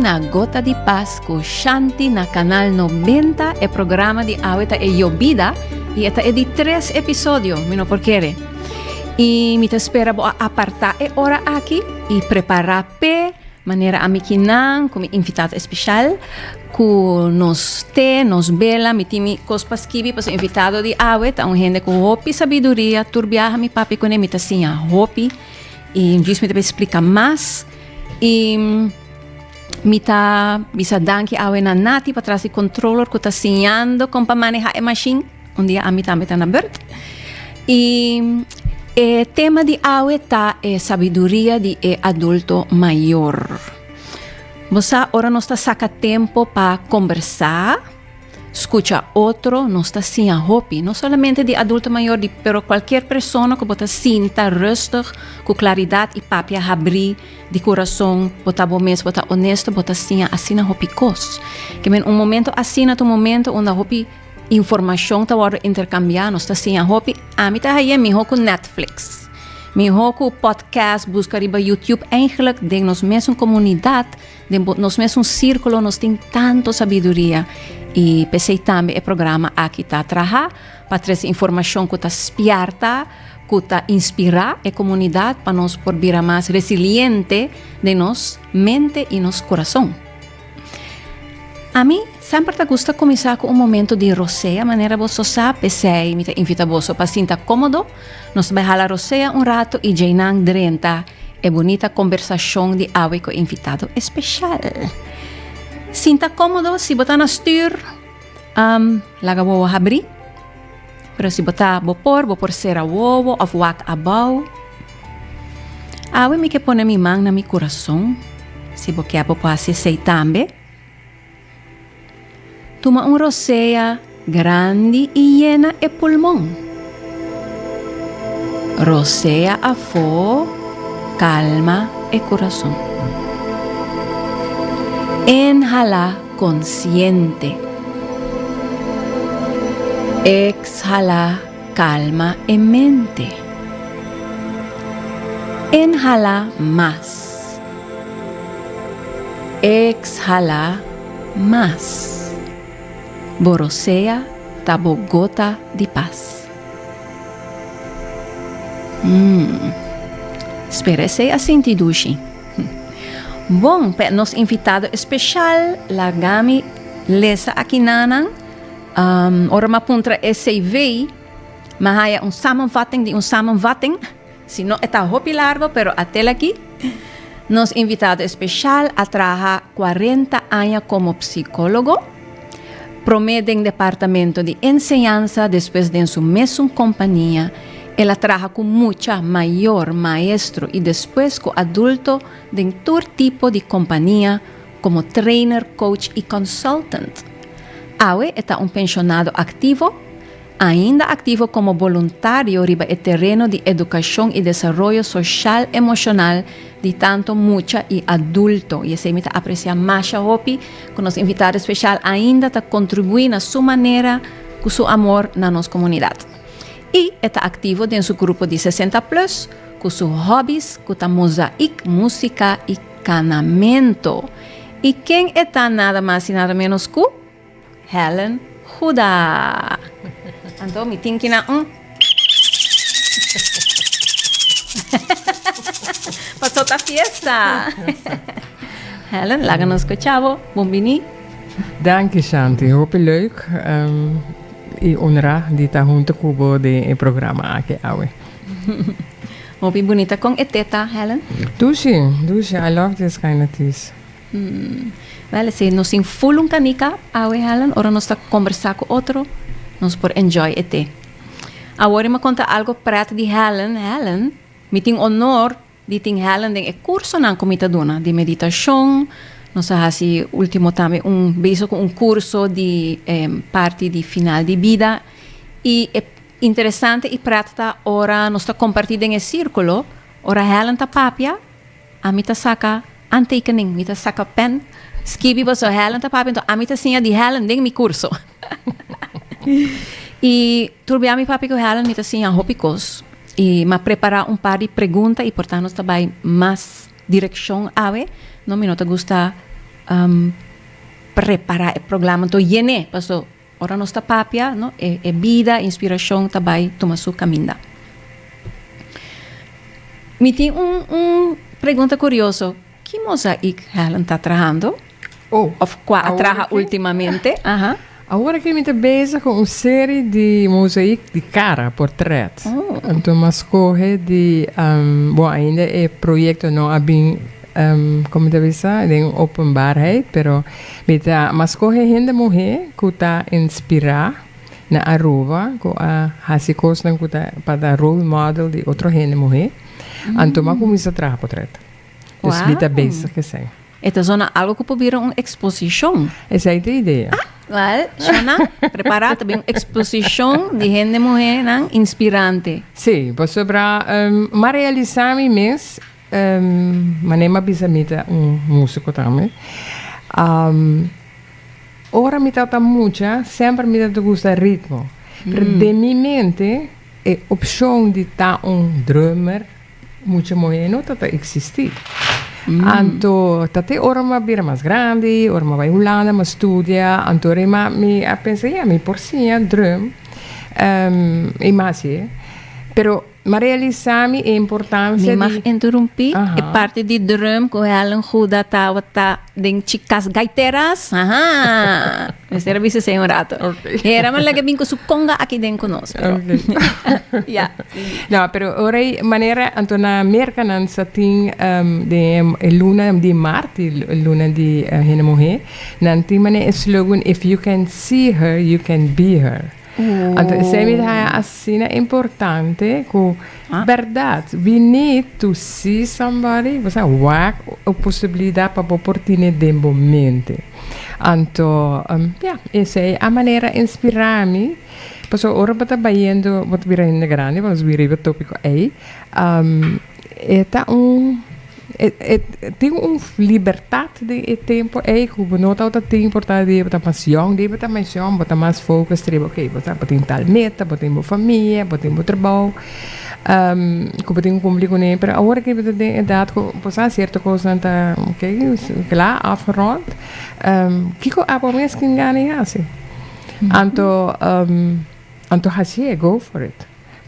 Una Gota de Paz con Shanti na Canal 90, el programa de Aweta e Yobida, y esta es de 3 episodios, no por querer. Y me te espera a apartar hora aquí y preparar manera amikinan como invitado especial con nos vela mi timi cospas kibi pues invitado de Aweta un gente com hopi sabedoria turbiaja mi papi com mi tasinha hopi e diz me te explica mais e mi ta bisa danki Awena nati para trás de controller que tá sinhando com para manejar a machine dia a mi também tá na bird e o tema de Aweta é sabedoria de adulto maior. Você agora não está saca tempo para conversar, escuta outro, não está sem a hopi, não somente de adulto maior, pero qualquer pessoa que você sinta rustig, com claridade e papia abrir de coração, você bom mesmo, você honesto, você sem assim a hopi cos. Que em momento assim, no momento onde a hopi informação tá hora intercambiar, nós tá assim a hopi, a mim tá aí mi com Netflix, mi com podcast, busca riba YouTube, eigenlijk de nós mesmo comunidade, de nós mesmo círculo, nós tem tanto sabedoria e pensei também o programa aqui tá trabalhar para trazer informação que tá espierta, que tá inspirar a comunidade para nós por vir mais resiliente de nós mente e nos coração. A mim sempre te gusta começar com momento de rosé, a maneira você sabe, sei, me invita você para sentar cômodo, nós vamos falar rosé rato e jainan drenta é bonita conversação de awe com invitado especial. Sinta cômodo, se botar na stuur, laga wo abrir, pero se botar vopor ser a wo of wak abau. Awe me que pone mi mão na mi coração, se boquear para sei também. Toma rosea grande e llena e pulmão. Rosea a fo, calma e coração. Inhala consciente. Exhala calma e mente. Inhala más. Exhala más. Borosea tabo gota de paz. Espero se assim te duche. Bom, para nos invitado especial, la gami lesa aqui nanan. Ora ma puntra SCV, mahaya samenvatting de samenvatting. Se não está hopi largo, pero até aqui. Nos invitado especial a trabajar 40 anos como psicólogo. Promete en departamento de enseñanza después de en su mesma compañía. Ella trabaja con mucha mayor maestro y después con adulto de todo tipo de compañía como trainer, coach y consultant. Awe está un pensionado activo, ainda activo como voluntario riba el terreno de educación y desarrollo social emocional de tanto mucha y adulto. Y ese me aprecia más a hopi con los invitados especial ainda ta contribuir a su manera con su amor na nos comunidad. Y está activo en su grupo de 60+, con sus hobbies, con ta mosaic, música y canamento. ¿Y quién está nada más y nada menos que Helen Huda? Então, me tem que na para soltar fiesta. Helen, laga nos escuchavo. Bombini. Dank je, Shanti. Hoop leuk. E onra di ta junto cubo de programa aqui awe. Hoop bonita com eteta, Helen. Dushi. I love this kind of things. Vale, se nos infula canica awe, Helen, ora nos está conversar com outro. Nos por enjoy ete. Agora me conta algo prato de Helen. Helen, me tem honor de ter Helen de curso na comida dona de meditação. Nós assim último também beijo com curso de parte de final de vida e é interessante e prata ora nós está compartido em círculo. Ora Helen tá papia, a mim tá saca antekening, me tá saca pen, escrevi para Helen tá papia, então a mim tá sinha de Helen de meu curso. E turbia mi papi com Helen me assim a hopicos e me preparar par de perguntas e portanto também mais direção ave não me nota gusta preparar o programa to yene, paso ora nossa papia, no, e vida, inspiração também toma su caminho. Me tem pergunta curiosa. Que mosaic Helen está trabalhando? Oh, Of qua trabalha ultimamente? Agora que eu estou bezig com uma série de mosaic de cara, portret. Então, mas corre de, bom, ainda é projeto não é bem, como deve ser, de openbaarheid, pero mas corre gente mulher que está inspirada na Aruba, que a se costa que está para role model de outra gente mulher. Então, mas começa a trabalhar portret. Dus wie está bezig que sei. Então, zona algo que puderam uma exposição. Essa é a ideia. Well, Shona, preparar também uma exposição de gente mulher não? Inspirante. Sim, vou sobrar, mas realizar-me mesmo, mas nem bisamita músico também. Ora me trata muito, sempre me trata gusta ritmo. Pero de minha mente, a opção de estar drummer, muito mulher não está existir. Então, até ora uma bira mais grande, ora uma vai Holanda, uma estudia, então me pensei, me porcinha drum, e mais, pero mas realizar-me a importância de... Me interromper, é parte de drum que ela ajuda a de chicas gaiteras. Mas era visto sem rato. Era mais legal que su conga aqui dentro conosco. Yeah. Não, pero ora maneira então na América não se tem de luna de Marte, luna de gente mulher, não tem maneira slogan if you can see her, you can be her. Então, essa é assim importante que, verdade, we need to see somebody, você work a possibilidade para oportunidade de momento. Então, essa é a maneira de inspirar-me. Porque ora para trabalhando, vou vir ainda grande, vamos vir ao tópico aí. Tem uma liberdade de tempo aí que não está importante de botar mais young, de botar mais focus, de botar tal meta, botar uma família, botar um trabalho, que botar cumprir com ele. Mas agora que eu tenho idade, passar certa coisa está, lá afgerond, que eu abo mesmo que engane assim. Então assim, go for it.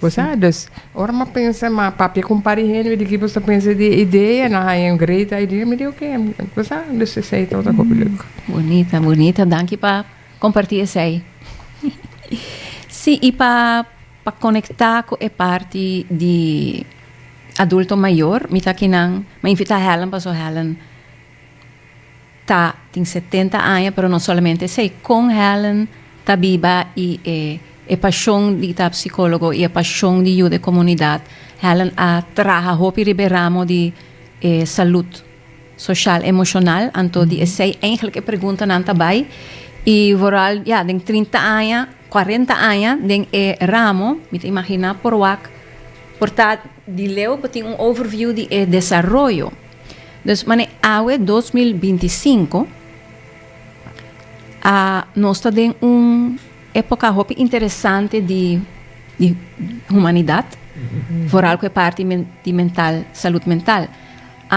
Você, dus, ora mas pensa, mas papi compare gente, de que você pensa de ideia, não é uma grande ideia, me diz o que, você, dus isso aí toda coisa. Bonita, danke para compartilhar isso aí. Sim, e para conectar com a parte de adulto maior, me tá aqui não, me invita a Helen, para Helen tem 70 anos, mas não somente sei, com Helen tá viva e a paixão de estar psicólogo e a paixão de ajuda a comunidade. Helen trabalha hopi liberamo de saúde social emocional, então de sei eigenlijk a pergunta não também e vooral den 30 anos, 40 anos den ramo, me imagina por wak, portanto de leu tem overview de desenvolvimento. Dus mane awe 2025 nós temos época hopi interessante de humanidade, vooral com a parte de saúde mental.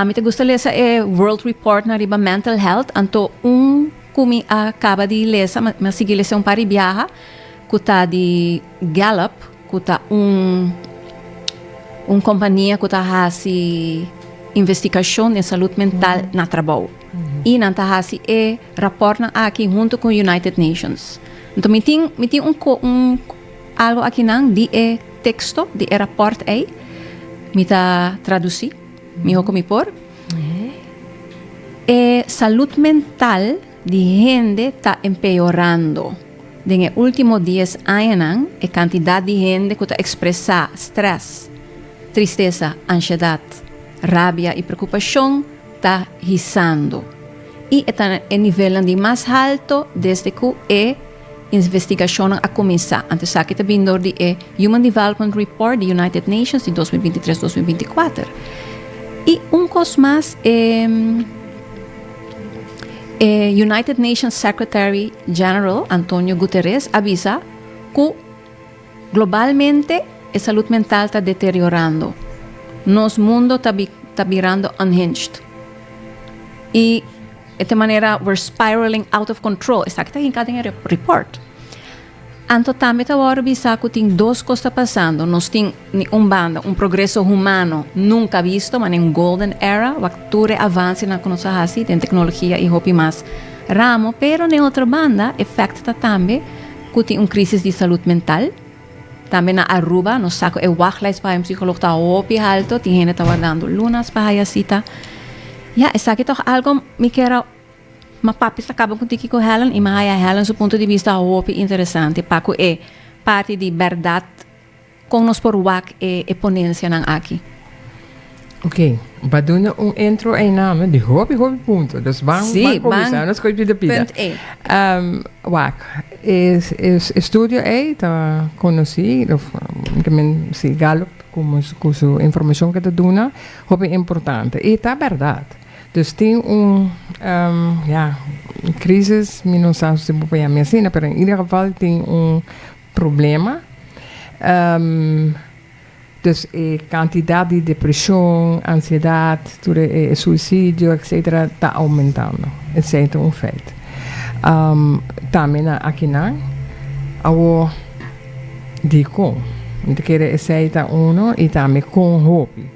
Me gostaria de ler World Report na riba Mental Health, então que acaba de ler, mas segui ler par de viaja, que está de Gallup, que está companhia que está fazendo investigação de saúde mental na trabalho. E não está fazendo rapport aqui junto com United Nations. Então, me tem algo aqui não de texto, de rapport aí, me tá traduzir, me vou me pôr. Saúde mental de gente está empeorando. Nos últimos 10 anos, a quantidade de gente que está expressar estresse, tristeza, ansiedade, rabia e preocupação está risando. E está em nível de mais alto desde que investigação a começar. Antes aqui está vindo de Human Development Report de United Nations de 2023-2024. E coisa mais, United Nations Secretary General Antonio Guterres avisa que globalmente a saúde mental está deteriorando. Nosso mundo está virando unhinged. E esta manera we're spiraling out of control. Está que está en el report. Anto também agora bisa que tem duas coisas passando. Nós tem banda, progresso humano nunca visto, mas em golden era, o acture avance na nossa raça, tem tecnologia e hopi mais ramo, pero na outra banda, afeta também que tem crise de saúde mental. Também na Aruba, nós saco é wachtlijst para um psicólogo tá hopi alto, tem gente tá guardando lunas para a cita. Ja, essa aqui toch algo me quero mas papi acaba com tiki com Helen e mas a Helen do ponto de vista hopi interessante para que é parte de verdade com nós por wak e ponência nan aqui. Ok, we doen een intro en naam, die hobby punto. Dus bang começar, nós coisa de pida. Wak, estudio tá conheci, que men si Gallup como su informação que te dona, hobby importante. E tá verdade. Dus tem crisis, não sei se vou pegar minha cena, mas em ieder geval tem problema. Dus quantidade de depressão, ansiedade, suicídio, etc. está aumentando. Isso é feito. Também aqui não, eu digo, eu quero aceitar e também com hobby.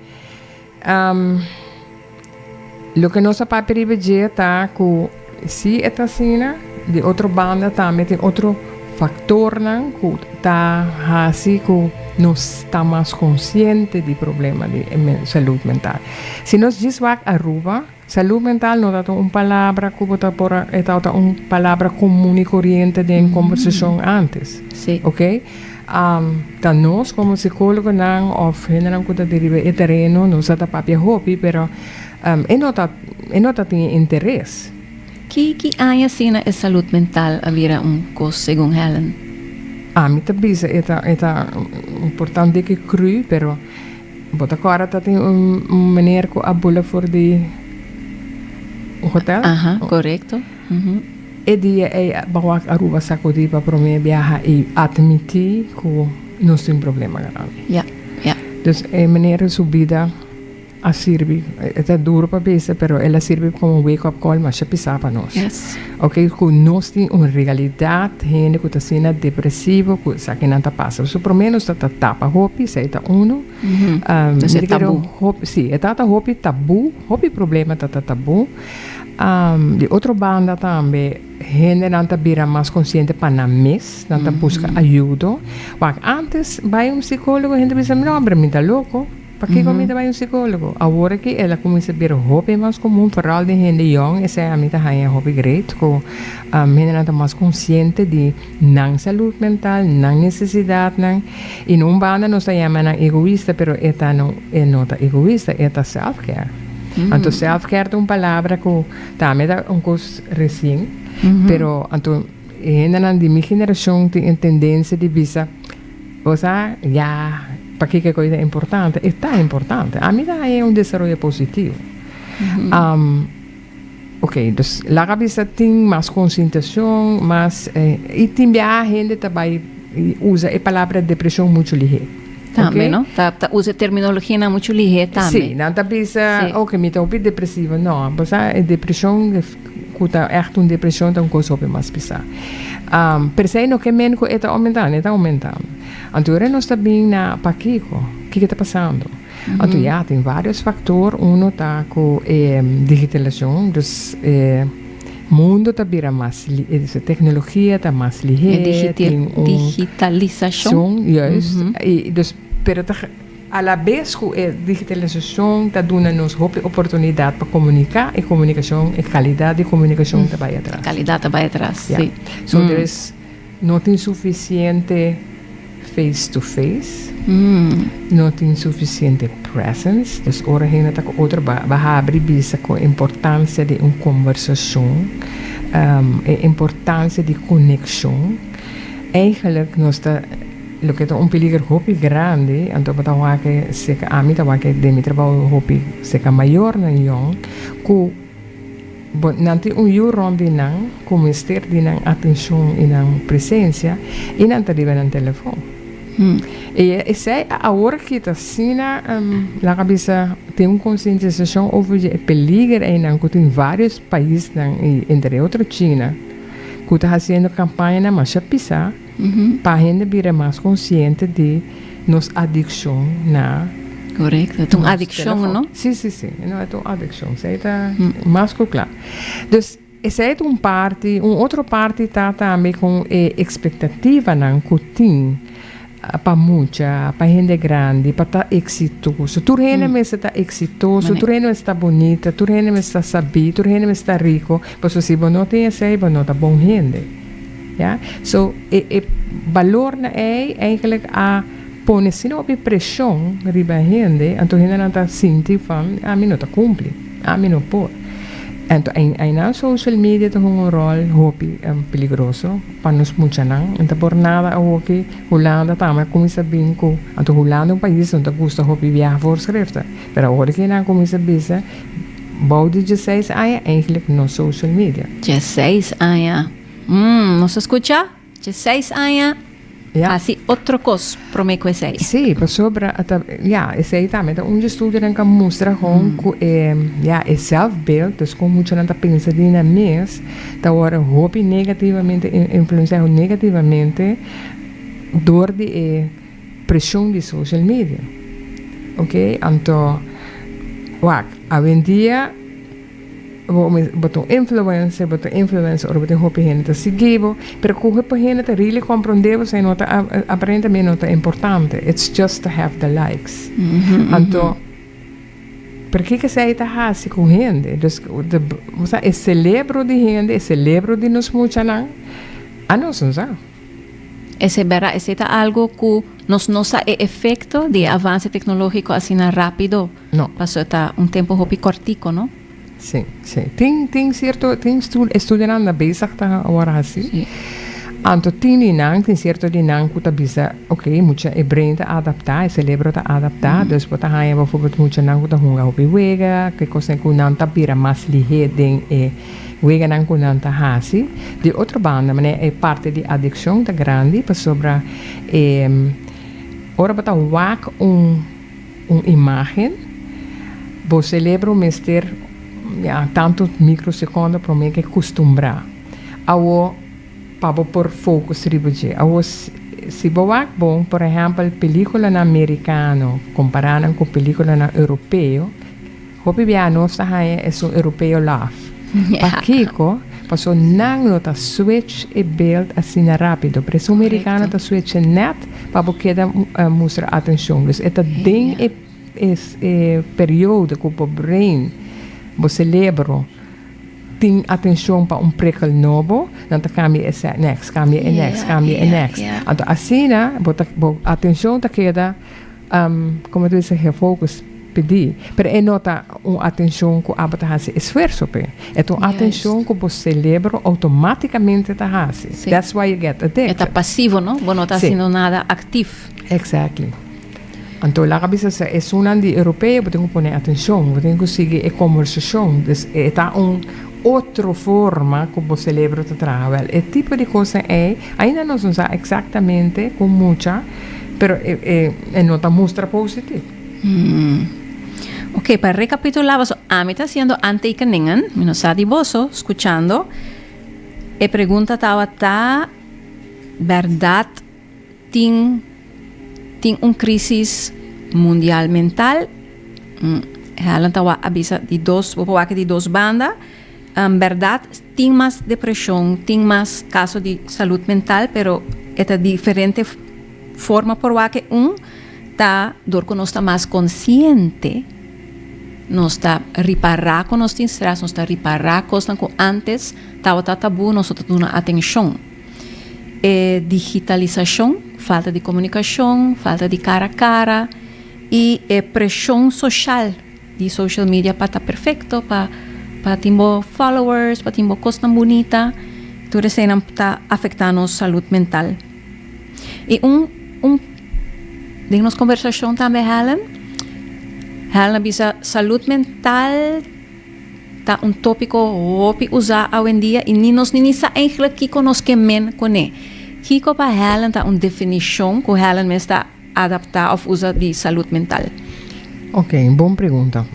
Lo que nós papel está que se é assim, de outra banda também tem outro fator que está assim que nós está mais consciente do problema de saúde mental. Se nós dizemos Aruba, saúde mental não é uma palavra que é uma palavra comum e corrente de conversação antes. Sim. Ok? Então nós como psicólogo não ou general que deriva é terreno, nós está papel hobby, pero nota tem interesse. Que há assim na saúde mental havia coisa segundo Helen? Me tambisa é importante que cru, pero bota agora tem maneira que abula for de hotel. Correto. E dia é bawak Aruba sacudi para prometer viajar e admitir que não tem problema grave. Ja. Dus é maneira subida a sirve, é duro para pensar, pero ela sirve como wake up call, mas já pensar para nós. Yes. Ok, que nós temos uma realidade, gente que está sendo depressivo, que isso aqui não está passando. So, pelo menos está tapa hopi, isso é uno. Então é tabu. Sim, é hopi tabu, hopi problema está tabu. De outra banda também, gente não está vira mais consciente para na mês, não está busca ajuda. Mas antes, vai psicólogo, a gente pensa, não, mas me está louco. Para que comida vai psicólogo? Agora que ela começa a ver hobby mais comum, vooral de gente jong, essa é a minha hobby great, que a gente não está mais consciente de não saúde mental, não necessidade, não. E não banda não está chamando egoísta, pero esta não é nota egoísta, esta self-care. Então self-care é uma palavra que também é coisa recente, pero então gente de minha geração tem tendência de visa, para que coisa é importante? Está importante. A minha é desenvolvimento positivo. Ok, dus lá cabeça tem mais conscientização, mas e também a gente também usa a palavra depressão muito ligeira. Também, não? Usa terminologia muito ligeira também. Sim, não está pensando, ok, me estou depressiva, não, mas a depressão que é echt uma depressão, então coisa sobre mais pensar. Per se não que menos está aumentando. Então, nós está bem na paquico, o que está passando? Então, tem vários fatores, está com digitalização, dus mundo está vira mais, a tecnologia está mais ligeira, digitalização. Juist, e dus, pero a la vez que a digitalização está dando-nos oportunidade para comunicar, e comunicação, e qualidade de comunicação está vai atrás. Qualidade vai atrás, sim. So, não tem suficiente face-to-face, não tem suficiente presence, dus origine dat outra vai abrir bisa com a importância de uma conversação, a importância de conexão. Eigenlijk nós está lo que é peligro hopi grande, então para que se a mim tá que de mi trabalho hopi se que maior na yon, que nanti euro de não, como estar de não atenção e não presença, e não tá de no telefone. E essa é a hora que está assim na cabeça tem conscientização over o perigo em vários países, entre outros China, que está fazendo campanha na marcha pisar, para a gente vir mais consciente de nossa adicção na. Correto, é uma adicção, não? Sim, não é uma adicção, isso está mais claro. Então, essa é outra parte está também com expectativa não que tem para muita, para gente grande, para estar exitoso. Tu gente está exitoso, tu gente está bonita, tu gente está sabida, tu gente está rico, mas se você não tem essa, você não está bom gente. Ja? So, valor na eigenlijk a pone sino op pressão riba gente, então gente não está sentindo a mim não está cumpre, a mim não pode. Então, na social media tem rol hopi peligroso para nós muitos não. Então, por nada a hopi Holanda também começa bem com. Então, Holanda é um país onde gosta hopi viajar voorschriften. Pero agora que não começa bem, bouw de 16 anos eigenlijk no social media. 16 anos. ¿No se escucha? 16 anos. Ja. Assim, outra coisa para me conhecer. Sim, para sobre, esse aí também. Então, estudo que mostra que é self-beeld, então, como muita gente pensa de na mês, então, agora, hobby negativamente, influenciado negativamente, door de pressão de social media. Ok? Então, hoje em dia, botou influencer, ou hobby gente seguivo, pero que hobby gente really compreendeu, se nota aparentemente nota importante. It's just to have the likes. Então, por que se está assim com gente? Então, é celebro de gente, é celebro de nós muitos não, a nós não sabe. Esse é algo que nos é efeito de avanço tecnológico assim rápido. Não. Passou tempo hobby cortico, não? Sim. Tem estudando bezig agora assim. Então, tem certo dinang que bisa, ok, muita brain adaptar, cérebro adaptar, depois tá aí, bijvoorbeeld, muita nang que hunga hopi wega, que coisa que não tá pira mais ligeiro den wega nang que não tá hasi. De outra banda, mas é parte de adicção tá grande, para sobre ora bota wak imagem, o cérebro mister tanto microsegundos para mim que acostumbrar. Ao para por foco cirurgia. Ao se boak bom, por exemplo, película na americano comparando com película na europeu, hopi biano sa é um europeu love. Para Kiko, passou não tá switch e build assim rápido. Para o americano tá switch net para porque mostrar atenção. Então, ding é período que o brain o cérebro tem atenção para prikkel novo, então cambia esse next. Então assim, a atenção está queda, como tu disse, focus pedir, mas é nota uma atenção que a bota faz esforço pe. Então atenção que o cérebro automaticamente está faz. That's why you get addicted. É passivo, não? Não está sendo nada ativo. Exactly. Então, a cabeça é uma de europeia, você tem que pôr atenção, você tem que seguir a conversação. Então, outra forma que o cérebro trabalha. Esse tipo de coisa ainda não se sabe exatamente com muita, mas não mostra positivo. Ok, para recapitular, a mí está siendo ante que ninguém, no sabe boso, escuchando, e pergunta está verdade, tem crise mundial mental. Ela estava avisa de duas bandas. Verdade, tem mais depressão, tem mais casos de saúde mental, pero é diferente forma por que está que nós está mais consciente, nós está reparar com nosso estresse, nós está reparar coisas que antes estava tabu, nós está dando atenção. Digitalização, falta de comunicação, falta de cara a cara e pressão social de social media para estar perfeito, para ter followers, para ter coisas bonitas, tudo isso está afetando a saúde mental. E de nossa conversação também, Helen bisa saúde mental está tópico que usar hoje em dia e nem sabe eigenlijk que nós queremos com ele. Kiko para Helen está uma definição que Helen está adaptar ou usa de saúde mental. Ok, buona pregunta.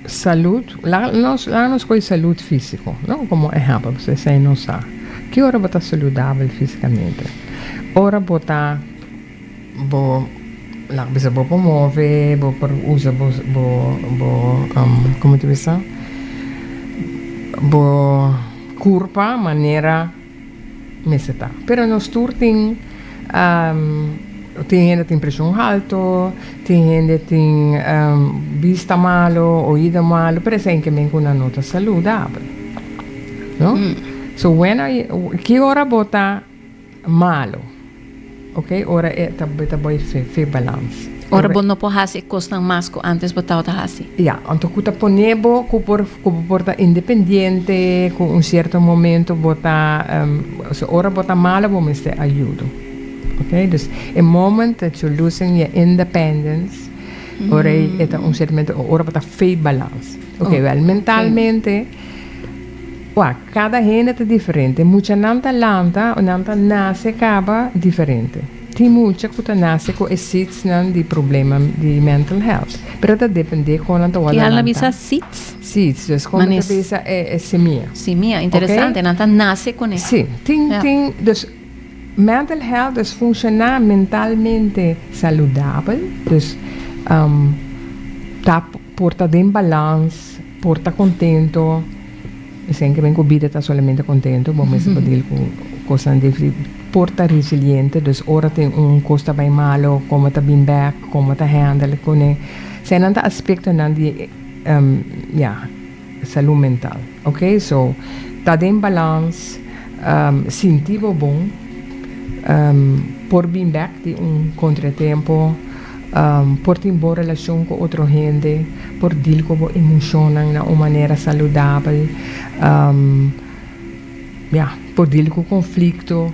Salud, láganos con salud físico, ¿no? Como ejemplo, você não sabe. Que hora você está saudável fisicamente? Hora você está, você pode mover, você usa, como te diz? Você curva maneira meseta. Pero nos turting tem gente que tem pressão alta, tem gente que tem vista malo, ouído malo, pero é que vem com uma nota saudável, não? So que hora bota malo, ok? Hora é também fe balance. Ora bon não pode fazer coisa mais que antes botava a fazer. Ja, então kuta ponebo porta independente, com certo momento bota ora bota malo, vou me ajuda. Okay, dus in moment that you're losing your independence, ora é certo momento, ora bota fe balance. Okay, well, mentalmente, cada gente é diferente. Muita nanta lanta, nanta nasce acaba diferente. Tem muita que nasce com esses de problema de mental health. Pero dat depende com a tua lanta. E ela bisa seeds? Seeds, dus quando a bisa é semia. Semia, interessante. Nanta nasce com isso. Sim, tem, dus mental health dus funcionar mentalmente saudável, dus porta de balance, porta contento. Sem que bem que a vida está somente contento, vamos dizer com coisas de porta resiliente, dus ora tem costa bem malo, como está bem back, como está handle com ele. Zijn een aspecten de saúde mental, ok? So, está em balance, sentir bom, por bem back de contratempo, por ter boa relação com outra gente, por deal com emoções de uma maneira saudável, por deal com conflito,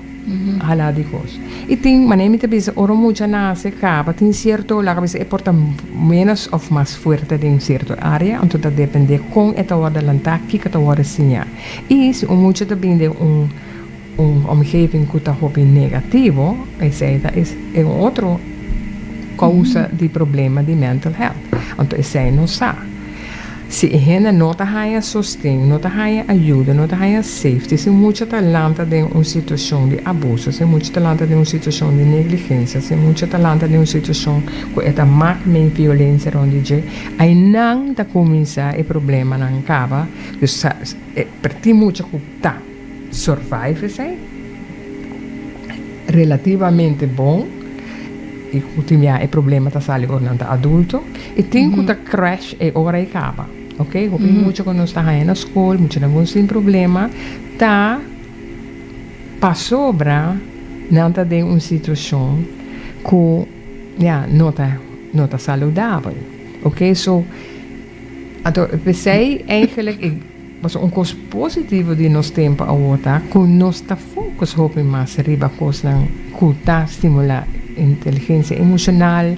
hala de coisas. E tem maneira de pensar, ora muito nasce acaba, tem certo, lá que é porta menos ou mais forte em certa área, então dat depende com esta hora lantar, que esta hora sinha. E se muito também de omgeving que está negativo, é outro causa de problema de mental health. Então, isso aí não sabe. Se a gente não está sustento, não está ajuda, não está safety, se muito talento de uma situação de abuso, se muito talento de uma situação de negligência, se muito talento de uma situação que está mais violência onde aí não está começar o problema não acaba, para ti muito que está survive, relativamente bom. E o problema está saindo quando está adulto e tem que tá crash e ora acaba, ok? Porque muito quando está aí na escola, muito não tem problema, tá sobra não está de uma situação que não tá saudável, ok? So, então pensei eigenlijk was coisa positivo de nós tempo agora, que nós tá focus hope mais riba coisa que tá estimular inteligência emocional,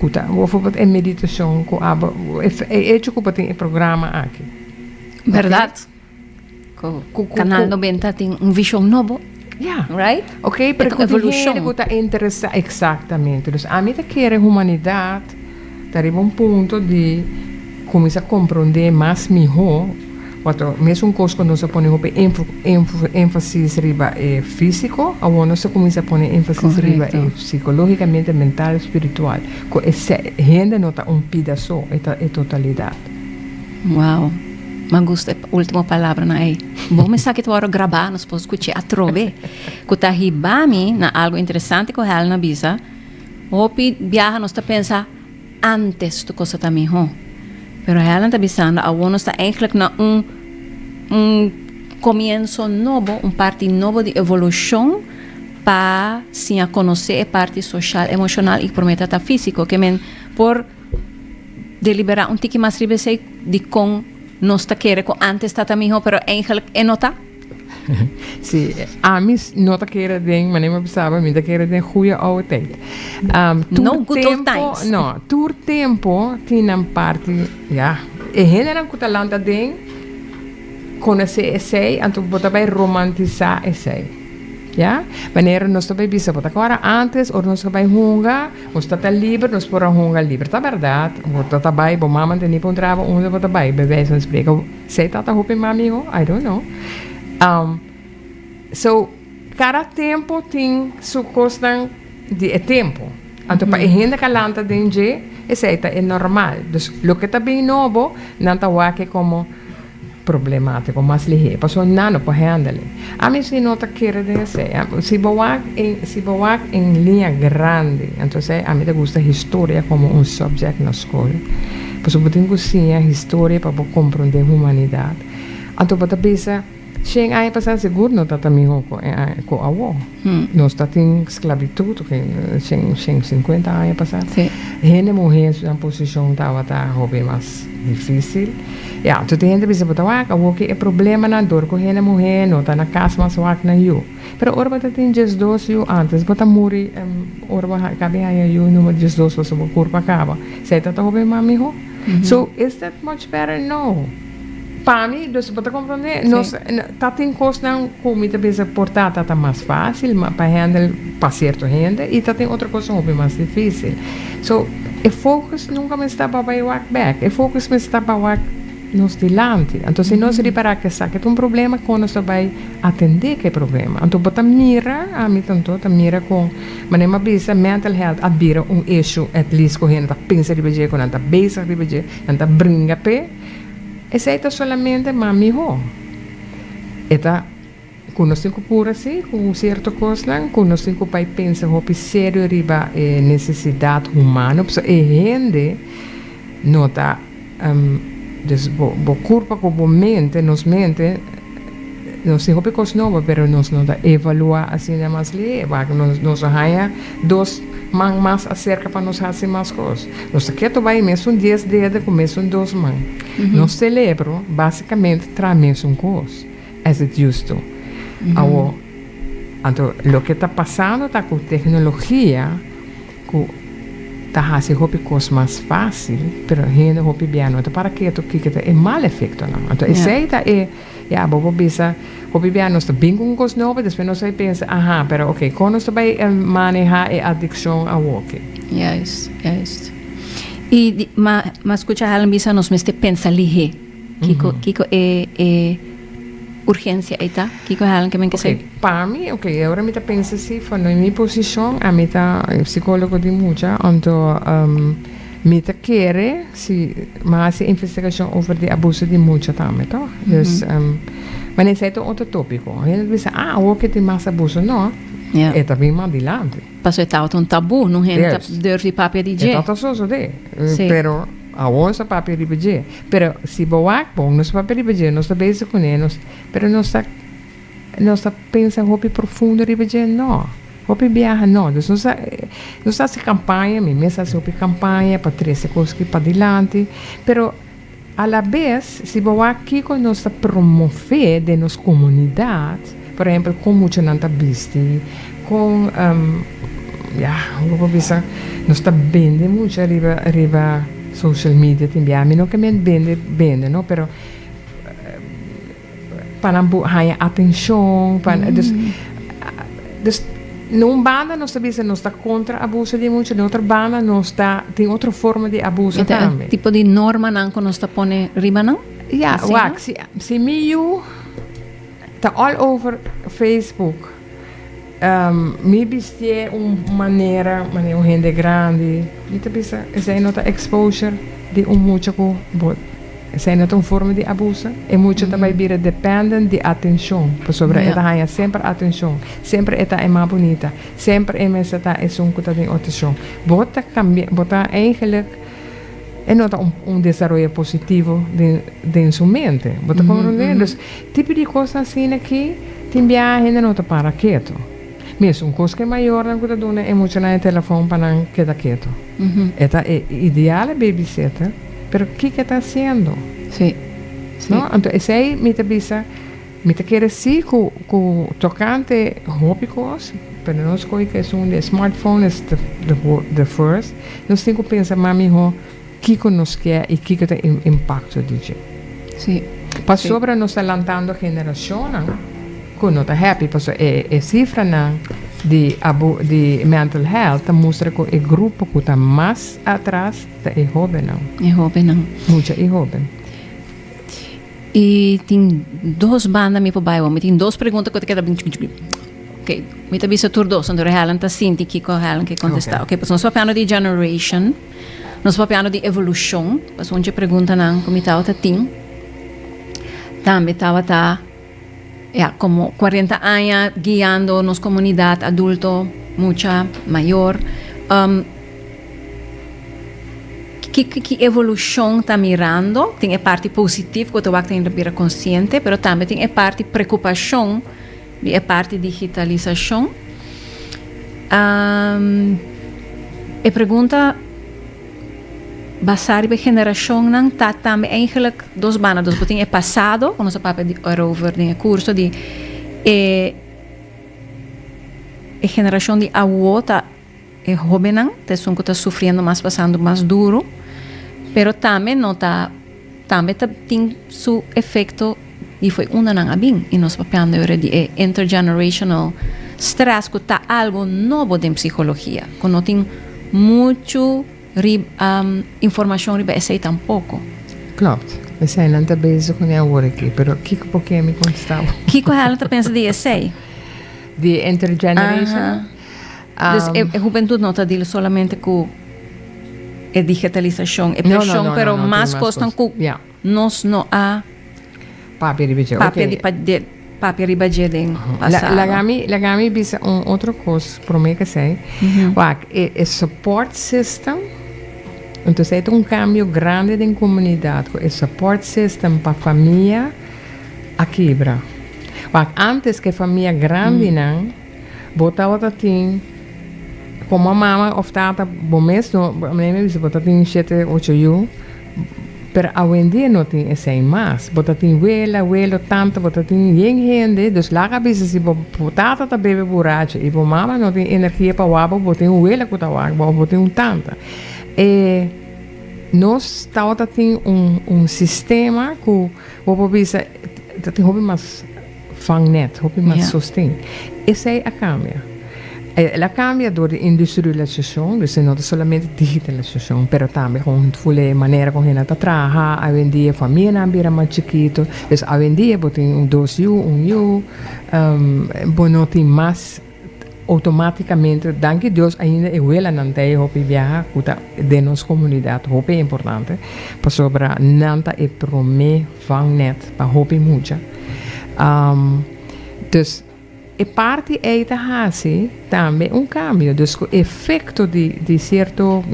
bijvoorbeeld in meditação, hecho que tem programa aqui. Verdade? O canal 90 tem visão nova. Yeah. Right? Ok, porque evolução está interessante, exatamente. Então, a mim quer a humanidade arriba ponto de começar a compreender mais melhor. Mesmo coisa nós ponemos ênfase riba físico, ou nós começa a pôr ênfase riba psicologicamente, mental, espiritual. Essa gente não está pedaço, é totalidade. Uau! Me gusta a última palavra na aí. Vamos pensar que tu vai gravar, nós podemos escutar a trove. Que tá ribami na algo interessante que ela na bisa. Hopi viaja nós tá pensa antes do coisa tá melhor. Pero ela está pensando, a uno está eigenlijk na comienzo novo, parte novo de evolução para se conhecer a parte social, emocional e prometa físico, que por deliberar tique mais ribe de com nós está querer com antes está melhor, pero eigenlijk é nota. Sim, a mim não está querendo bem, mas nem me pensava, me está querendo bem goede oude tijd. No good old times. No, tour tempo tinha parte, ja, e gente que está lá dentro, conhecer esse, então botar bem romantizar esse. Ja? Wanneer nós também bisa bota agora antes ou nós vai hunga, nós tá livre, nós por hunga livre, tá verdade? Bota tá bai, bom mama tem nem pontrava onde bota bai, bebê se explica. Sei tá hope mamigo, I don't know. So cada tempo tem sua coisa de tempo. Então para gente que lanta dentro, essa é normal. Dus lo que tá bem novo, não tá wake como problemático, mas ligeiro. Passou nada para handle. A mim se nota que era dizer, se boak em linha grande, então a mim gusta história como subject na escola. Passou por tempo sim a história para compreender a humanidade. Então para pensar, Xing aí passar seguro não tá também com a avó. Nós tá tem esclavitud, que xing 50 anos passar. Gente mulher na posição tava bem mais difícil. Ja, tu tem gente que pensa, a avó que é problema na dor com gente mulher, não tá na casa mais wak na you. Pero ora bata tem just dos you antes, bata muri ora ba cabe aí you no just dos was o corpo acaba. Sei tá bem mamiho. So is that much better? No. Para mim, você pode compreender, nós tá tem coisas não como muita vez portar tá mais fácil, mas para handle para certa gente e tá tem outra coisa muito mais difícil. So, o foco nunca me está para walk back, o foco me está para walk nos dilante. Então, se nós reparar que sabe que um problema, quando nós vai atender que problema. Então, bota mira, a mim tanto, tá mira com, mas nem bisa mental health, a vira issue, at least com gente tá pensa de beje, quando tá basic de beje, tá brinca pe. Essa é solamente mamiho. Eta conosco pura assim, com certa coisa, conosco pai pensa hopi sério riba necessidade humana, porque gente nota bo curva com mente, nos mente se hopi coisa nova, pero nos nota evaluar assim na mais leva, nos haya dos man mais acerca para nos fazer mais coisas. Nós queremos vai mesmo 10 dedos com mesmo 2 mãos. Nós celebramos basicamente traz um coisa. É justo. Então, o que está passando está com tecnologia, que está fazendo coisas mais fácil, mas ainda hopi bem. Então, para que tu que é mal efeito não? Então, essa é bobo bisa hopi bem nós bem com coisas novas, depois nós vai pensar, pero ok, quando nós vai manejar a adicção ao walking. Yes. E mas escucha halan bisa nos meste pensa lihe. Kiko urgência eta. Kiko halan que men que sei. Para mim, agora me tá pensa assim, em minha posição, a mim tá psicólogo de muita, então me tá querer se mais investigação over de abuso de muita também, tá? Dus mas esse é outro tópico. Ele diz, o que tem mais abuso, não? É também mais adiante. Passou a um tabu, não é dor de papel de je. É tanto só de, pero a onça papel de je. Pero se boak bom, nos papel de je, nós tá bem com eles, pero nós tá pensa hopi profundo de je, não. Hopi viaja não. Dus nós tá se campanha, mesmo se hopi campanha para trazer coisas que para adiante, pero a la vez, se vou aqui com nossa promover de nossa comunidade, por exemplo, com muito nanta visto, com vou pensar, nós está vende muito arriba social media também, a mim não que me vende, não, pero para ganhar atenção, para dus num banda nós está contra abuso de muito, na outra banda tem outra forma de abuso também. Tipo de norma não que nós está pone riba não? Se meio está all over Facebook. Me vestir maneira gente grande. E te pensa, essa nota exposure de muito bot. Essa é uma forma de abuso. E muito também vira dependent de atenção. Sobre ela ganha sempre atenção. Sempre ela é mais bonita. Sempre é mais ela é um que tem atenção. Bota eigenlijk é nota desenvolvimento positivo de sua mente. Bota compreender. Dus tipo de coisa assim aqui, também ainda não está para quieto. Mesmo coisa que é maior do que dona é muito na telefone para não quedar quieto. Esta é ideal babysitter. Pero o que está fazendo? Sim. Não? Então, esse aí me avisa, me quer dizer que tocante hópicos, pero nós que é um smartphone é the first. Nós temos que pensar mami o que nos quer e que tem impacto de gente. Sim. Para sobre nós lançando geração, ku not happy paso cifra na de mental health ta mostra ko grupo ku ta mais atrás ta jovem não. Jovem não. Muita jovem. E tem duas bandas me pobaio, me tem duas perguntas que eu quero ok, me tabi sa tour 2, onde Helen ta sinti Kiko Helen que contestar. Ok, pues nós papiano de generation, nós papiano de evolution, pues onde pergunta nan como tava ta tim. Também tava ta como 40 anos guiando nos comunidade adulto mucha maior. Que evolução está mirando, tem a parte positiva que eu tenho que consciente, mas também tem a parte preocupação, a parte digitalização. A pergunta baseada na geração não está também eigenlijk duas bandas, dus tem o passado, quando você fala over de curso de a geração de avô tá jovem não, está sofrendo mais, passando mais duro. Pero também não tá tem seu efeito e foi uma não bem e nós papando de intergenerational stress que tá algo novo em psicologia que não tem muito informação riba esse tampouco. Klopt. We zijn aan het bezig com a work aqui, pero Kiko porque me contestava. Kiko ela tá pensa de esse? De intergeneration. Dus a juventude não tá dele solamente com a digitalização, a pressão, pero mais costam com nós não há papel de budget em passado. Lagami bisa outra coisa, para mim que sei. O support system, então é cambio grande na comunidade, o support system para a família a quebra. Antes que a família grande não, botava assim como a mama of tata bom mês no me dice bota tin 7 8 anos pero hoje em dia não tem esse mais bota tin abuelo tanta bota tin gente dus laga bisa se botata ta bebe borracha e bo mama não tem energia para wabo bota tin abuela que tá wabo bota tin tanta nós tata tin sistema que o bisa tem hobby mais fangnet hobby mais sustém esse é a cambia. Ela cambia door de industrialização, dus não somente digitalização, pero também com a maneira como ela trabalha, hoje em dia a família não vira mais chiquito, dus hoje em dia tem 2 anos, não tem mais automaticamente, danke Deus ainda ela não tem hobby viajar de nossa comunidade, hobby é importante, para sobre não é promê van net, para hobby muito, dus e parte é assim também cambio, dus o efeito de certo,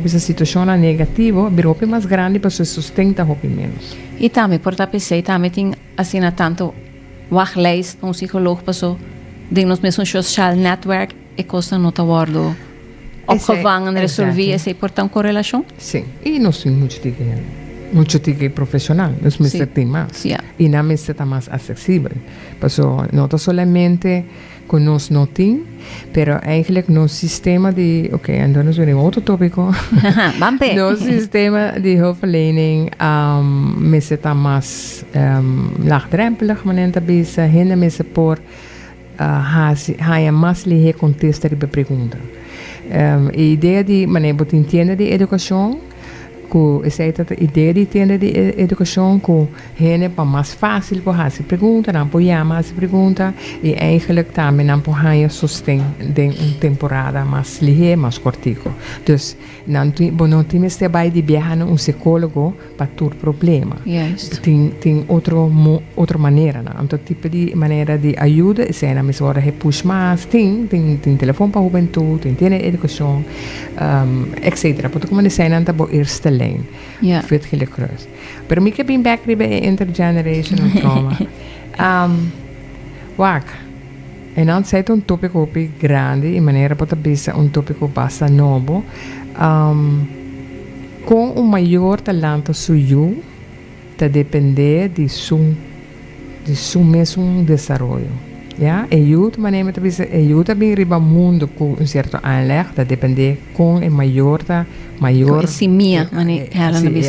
essa situação negativa, virou mais grande para se sustentar menos. E também por tapecei também tem assim tanto wachtlijst, psicólogo passou de nos mesmos social network e costa nota wardo opgevangen resolver esse portão correlação? Sim, e nós temos muito profissional, nós tem mais. E não está mais acessível. Passou não somente com nós não tem, pero eigenlijk no sistema de, então nós vamos outro tópico. No sistema de hulpverlening está mais laagdrempelig, maar nem bisa, hena mensen por mais lhe contestar e pergunta. A ideia de maneira de entender de educação que a ideia de entender de educação que é para mais fácil para fazer pergunta, não apoiar mais pergunta e eigenlijk também não apoiar sustém de uma temporada mais ligeira, mais cortico. Então, não temos que vai de viajar um psicólogo para todo problema. Tem outra maneira, não? Então, tipo de maneira de ajuda, se é mais hora push mais, tem telefone para a juventude, tem educação, etc. Porque como disse, não está por eerste lijn. Fit gelukkig. Pero me bem back bij intergenerational trauma. En dan sei tópico grande, e maneira para pensar tópico bastante novo. Com maior talento suyo, te depender de seu mesmo desenvolvimento. Ajuda, maneira de pensar, ajuda bem riba mundo com certo aanleg, te depender com maior semia,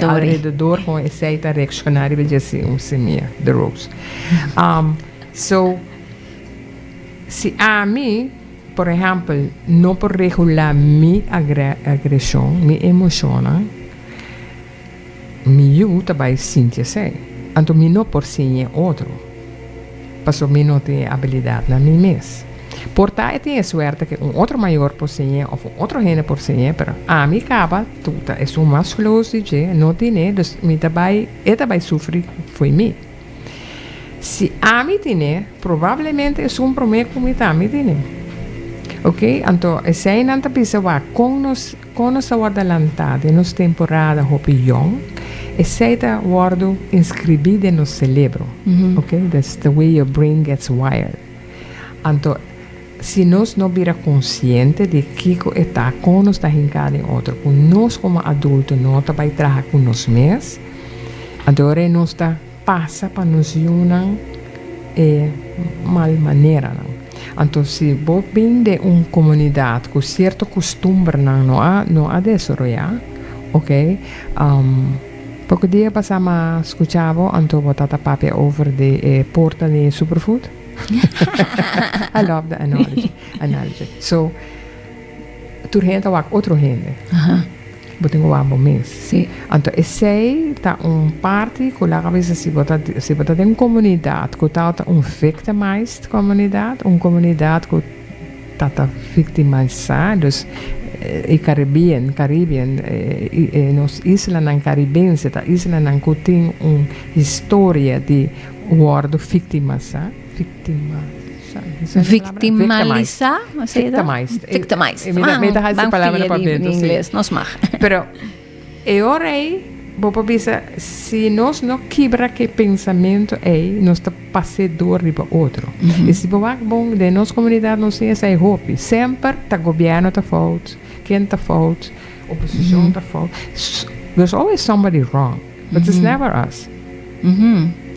ao redor com esse reaccionário de assim semia, the rose. So se a mim, por exemplo, não por regular minha agressão, minha emoção, me ajuda a sentir sei. Então, me não por sentir outro. Porque eu não tenho habilidade na mim mesmo. Portanto, eu tenho sorte que outro maior por sentir, ou outro gente por sentir, mas a mim acaba, tudo, é o mais close de não tem, então, eu também sofri, foi mim. Se a mim tem, provavelmente é um problema que me tem. Ok? Então, se a gente pensa com nossa adelantada, em nossa temporada Hopion, esse word inscrito no cérebro. Ok? That's the way your brain gets wired. Então, se nós não vira consciente de que está com nós hincado em outro, com nós como adulto não está vai trabalhar com nós mesmos, agora nós está passa para nos uma mal maneira. Então, se você vem de uma comunidade com certo costume não há desarrollar, ok? Pouco dia passamos escutava, então botava papel over de porta de superfood. I love the analogy. So, tu gente ou outro gente. Botem o abo mesmo. Sim. Então, esse tá parte que lá cabeça se botar tem uma comunidade que tá victimized comunidade, uma comunidade que tá victimizada, e Caribbean, nos islas na Caribbean, tá isla na que tem uma história de word victimizar. Victimalizar? Victimized. Me dá essa palavra para ver. Em inglês, nós mar. Pero, eu vou pensar, se nós não quebra que pensamento nós está passador para outro. E se bom de nossa comunidade não tem essa roupa, sempre tá governo tá fault, quem tá fault, oposição tá fault. There's always somebody wrong, but it's never us.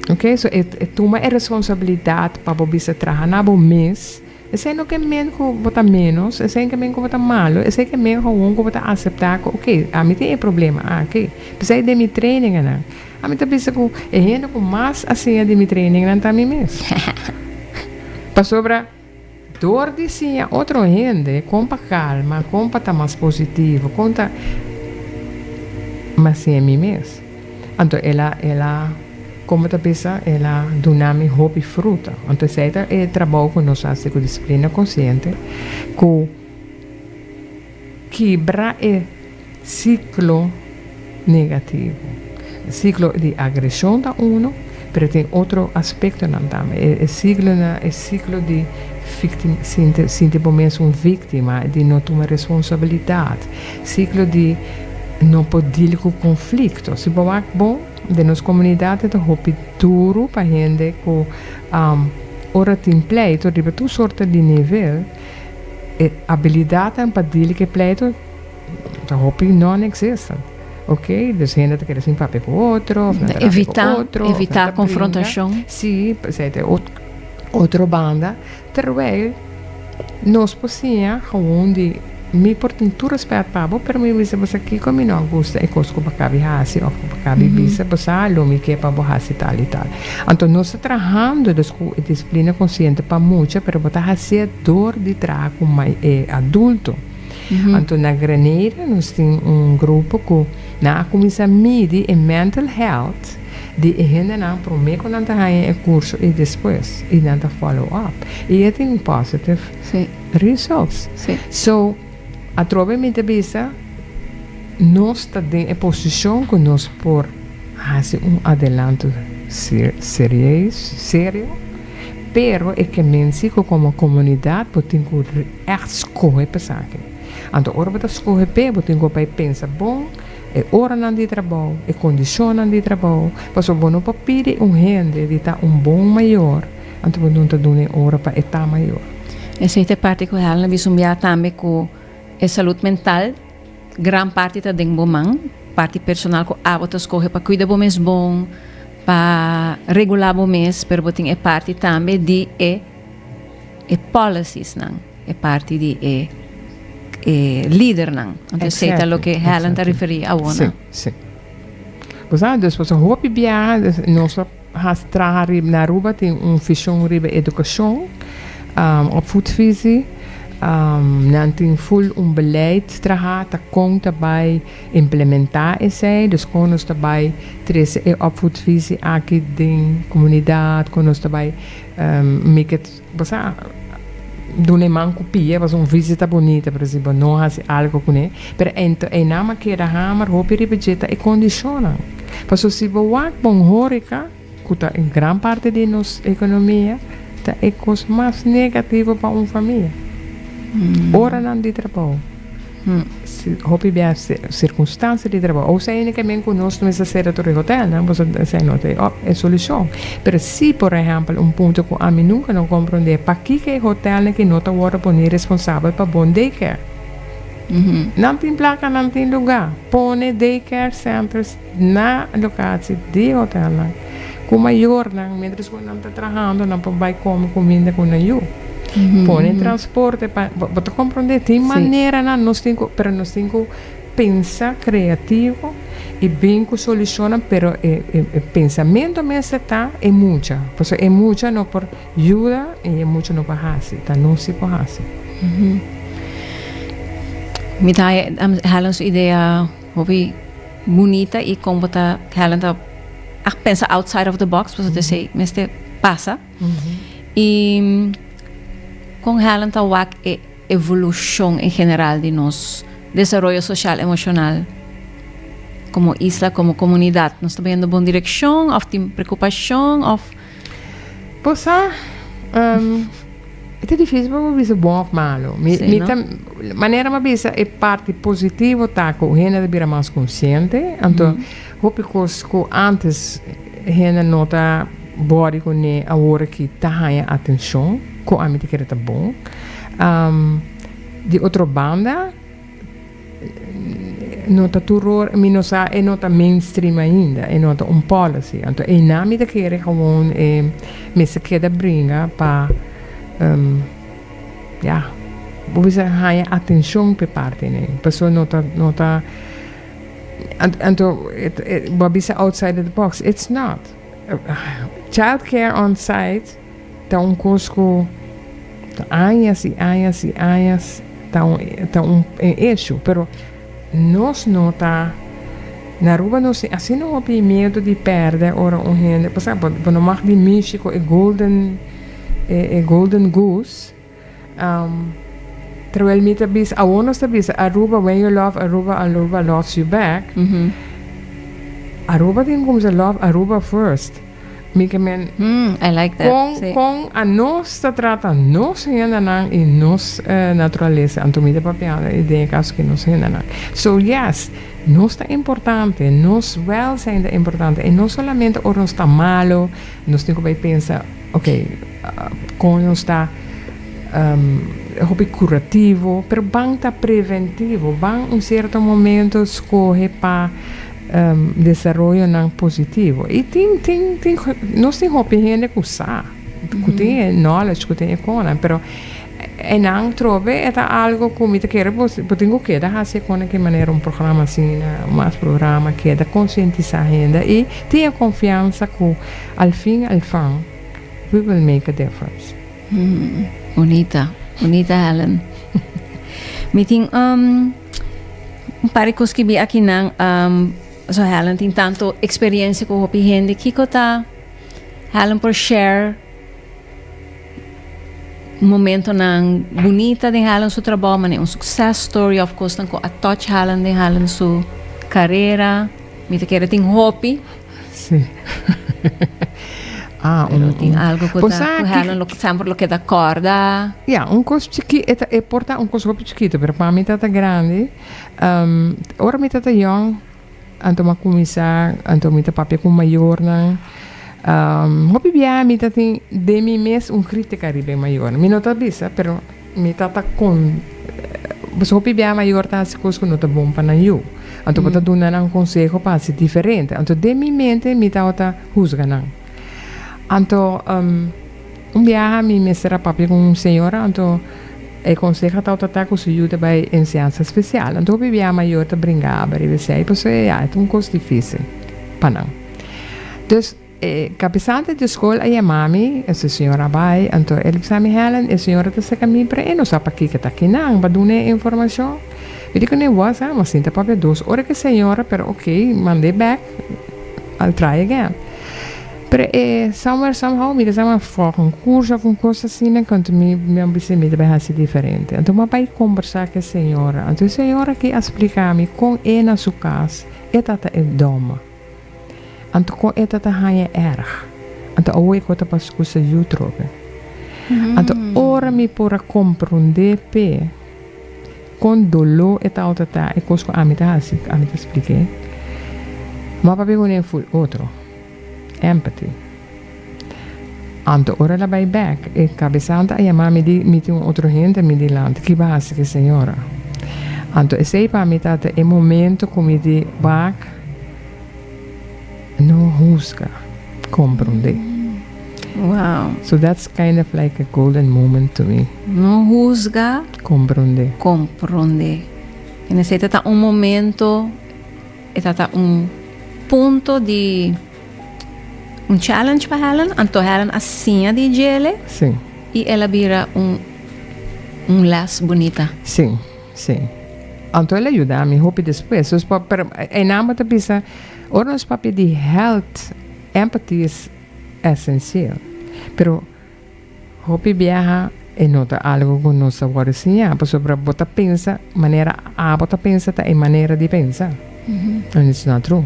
Ok, so toma a responsabilidade para você trabalhar na bom mês. Esse não que men que bota menos, esse que men que bota malo, esse que men que bota aceitar que ok, a mim tem problema, ok. Precisa de mi training né. A mim tá pensa que é gente com mais assim de mi training não tá mim mesmo. Para sobra dor de sim outro gente, com calma, com tá mais positivo, conta mas sim é mim mesmo. Então ela como tu pensa, ela dá-me hobby fruta. Então, esse é trabalho que nós fazemos com disciplina consciente, que quebra o ciclo negativo. O ciclo de agressão da uno, mas tem outro aspecto também. O ciclo de sentir uma vítima, de não tomar responsabilidade. O ciclo de não poder com conflito. Se bom, de nossa comunidade é muito duro para gente que ora tem pleito, de toda sorte de nível, habilidade para dealar com pleito, não existe. Ok? Então, gente que quer assim papel com outro, evitar confrontação. Sim, outra banda, terwijl nós podemos onde me portem tu respeito para você, pero me dice você aqui como não gosta é coisa para cabe hasi ou para cabe bisa, você lo me quer para você tal e tal. Então nós estamos trabalhando com disciplina consciente para muito, pero você há dor de trabalhar com mais adulto. Então na Graneira nós temos grupo que na começa a medir em mental health de gente não promete não tá em curso e depois e não tá follow up e tem positive results. So através da vista, nós estamos em posição que nós por fazer adelanto sério, pero é que mensi que como comunidade podemos escolher pensar que. Então, hora para escolher podemos pensar bom, é hora de trabalho, é condição de trabalho, mas o bom não pode pedir gente de estar bom maior, então não está dando hora para estar maior. Essa é a parte que ela visumia também com a saúde mental, grande parte está dentro do man, parte personal que a você escolhe para cuidar do mês bom, para regular o mês, mas tem a parte também de policies, não? É parte de líder, não? Então, é o que ela está referindo a ona. Sim. Depois, a roupa viagem, nós trabalhamos na Aruba, tem fichão de educação, opvoedvisie. Nanting full beleid traga ta kon daarbij implementeren zij. Dus kon ons daarbij trece opvoedvisie aki ding comunidad kon ons daarbij make it basa doen een man kopie was een visita bonita por exemplo no has algo com ele pero en nama que da hammer hopi ribejeta e condiciona paso si bo wak bon horeca kuta em gran parte de nos economia ta é coisa mais negativa para uma família. Ora não de trabalho. Hopi bia circunstância de trabalho. Ou seja, que men conosco nessa série do hotel, não? Você sei não tem é solução. Pero se por exemplo ponto que a mim nunca não compreender para que hotel que não tá agora pone responsável para bom daycare. Não tem placa, não tem lugar. Pone daycare centers na locatie de hotel. Com maior, não, mientras que não está trabalhando, não vai comer comida com eu. Pone transporte para você compreender tem maneira não nós temos pero nós temos pensar criativo e bem que soluciona pero pensamento mesmo está é muita porque é muita não por ajuda e é muita não para fazer tá não se pode fazer me dá halen sua ideia hobby bonita e como tá halen tá pensa outside of the box você sei mas te passa e com halen tá wak evolução em geral de nós desarrollo social emocional como isla como comunidade nós estamos indo em boa direção ou tem preocupação ou pois é difícil para você bom ou malo maneira uma vez é parte positiva tá com gente de vira mais consciente então hope que antes gente nota body com ne agora que tá ganha atenção com a mente que era bom de outra banda nota terror minosa é nota mainstream ainda é nota policy então é na mente que era gewoon me se queda brinca para você ganha atenção por parte né pessoa nota então você outside the box it's not child care on site tá cosco anos tá issue pero nós não tá na rua não sei assim não há medo de perder ora gente por exemplo quando mag de México golden goose terwijl me te bis awonos te bis Aruba when you love Aruba loves you back Aruba tem como se love Aruba first I like that. Com a nossa trata nos hendanan e nos natureza antomida papiada e de caso que nos hendanan. So yes, nos está importante, nos welzijn é importante e não solamente o nos está malo, nos tem que pensar, com nos está hobby curativo, pero bang está preventivo, bang certo momento escorre para desarrollo não positivo e nós temos opinião que usar que tem knowledge que tem econa pero não trove é algo como te quer você tenho que dar assim com que maneira programa assim mais programa que da conscientizar ainda e tenha confiança que al fim we will make a difference bonita Helen me tem parece que vi aqui não so Helen tem tanto experiência com o gente que tá Helen por share momento nang bonita de Helen seu trabalho mas success story of course com a touch Helen de Helen sua carreira me te quer tem hobby sim tem algo que tá Helen lo que sempre lo que dá corda coisa chiquito é porta coisa chiquito pero para mim tá grande ora me tá young anto ma começar anto me tá papel com maior não hobby bia me tá tem de mim mesmo crítica ribe maior me não tá bisa pero me tá com você hobby bia maior tá as coisas que não tá bom para eu anto tá dando conselho para ser diferente anto de mim mente me tá juzga não anto bia me será papel com senhora anto e consegue estar com sua ajuda para ensinança especial. Então, eu vivia maior para brincar, para você. E, é um curso difícil. Para não. Então, capisante de escola a mami, essa senhora vai, então ele exame Helen, a senhora tá se caminho para e não sabe aqui que tá aqui não, para dar informação. Eu digo nem was, mas sinta para ver 2 horas que a senhora, pero ok, mandei back, I'll try again. Pero somehow, me dá uma concurso, alguma coisa assim, né, quando me ambição me vai ser diferente. Então, eu vai conversar com a senhora. Então, a senhora que explica-me com ele na sua casa, ela é doma. Então, com ela tá erg. Então, eu vou para as coisas que eu troco. Então, ora me para compreender, com dolor e tal, e coisas que a mim tá expliquei. Mas para ver o outro. Empathy. Anto ora la vai back e cabeçanta e a mami mi tem outro gente mi di land que base que senhora. Anto e sei para mi tata e momento come di back no juzga compreende. Wow. So that's kind of like a golden moment to me. No juzga, compreende. E necessita momento e tata punto di challenge para Helen, anto Helen assim de gele. Sim. E ela vira las bonita. Sim. Anto ela ajuda a me hope depois. So, pero em nada da pisa, ora nos papi de health, empathy é essencial. Pero hope viaja e nota algo que não sabe ensinar, por sobre bota pensa, maneira a bota pensa tá em maneira de pensar. And it's not true.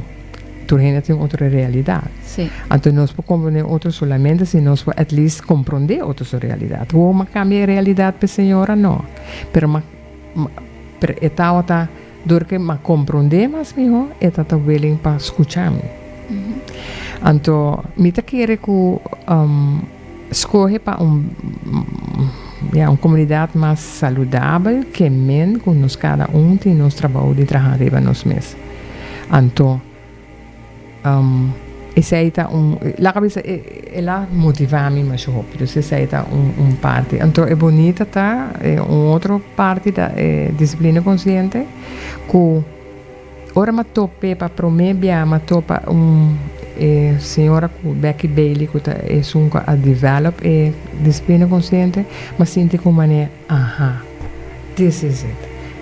Tu tem outra realidade. Sim. Então nós podemos compreender outro solamente se nós podemos at least compreender outra realidade. Ou uma cambia a realidade para a senhora não. Pero etau tá dor que ma compreender mais melhor, eta tá willing para escutar-me. Então, me tá querer que escolher para uma comunidade mais saudável que men com nós cada tem nosso trabalho de trabalhar para nós mesmos. Então essa aí tá lá cabeça ela motiva-me mais rápido. Essa aí tá parte. Então é bonita tá outra parte da disciplina consciente que ora ma tope para promebia ma topa senhora Becky Bailey que tá sunca a develop disciplina consciente mas sinto como mané this is it.